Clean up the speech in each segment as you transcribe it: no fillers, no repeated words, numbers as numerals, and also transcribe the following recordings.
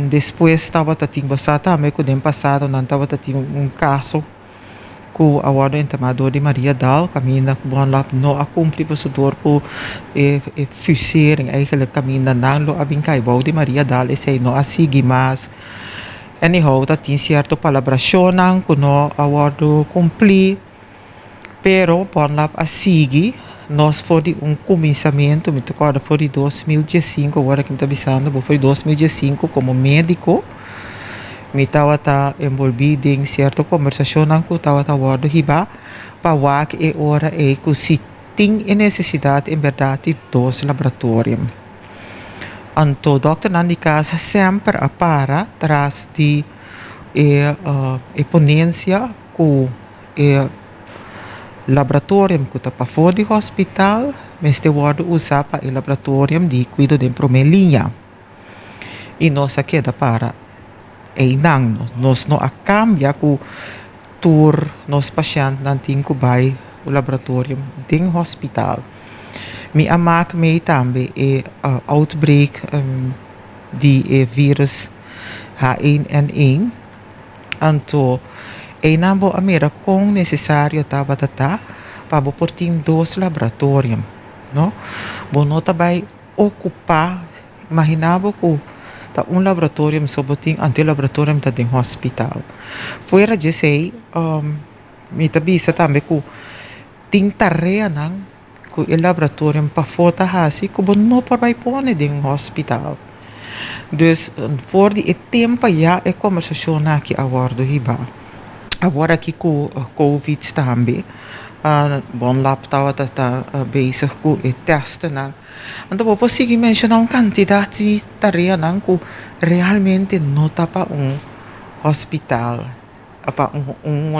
Depois estava tendo também que no passado não estava tendo caso com a ordem tomador de Maria Dal, caminha bom lá não a cumprir procedura por fusering eigenlijk caminha não a brincar de Maria Dal esse não a seguir mas anyhow tá tem certo palabração que não a ordem cumprir pero bom lá a seguir nós foi começamento me recordo foi de 2015 agora que me está pensando foi 2015 como médico me estava envolvido em certa conversação que estava guardando riba para que é hora é que se tem necessidade em verdade dos laboratórios. Então, o doutor na casa sempre para atrás de ponência com laboratório que está para fora do hospital, mas te guarda usar para o laboratório de cuidado de primeira linha. E nós aqui para nós não cambia com tour nos pacientes não tem que vai o laboratório do hospital. Me amak me também outbreak de vírus H1N1. Então, não vou amera com necessário para portar dois laboratórios, não? Bom, não vai ocupar, imaginava que laboratório sobre laboratório dentro do hospital. Fora disso aí, me tabisa também que tem tarefa que o laboratório para fora assim que não vai pôr dentro do hospital. Então, por de tempo já é conversação aqui agora do riba. Agora aqui com o Covid também, bom lá está bezig com o teste então vou conseguir mencionar uma quantidade de tarefas que realmente não está para hospital, para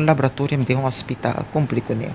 laboratório de hospital, complicado.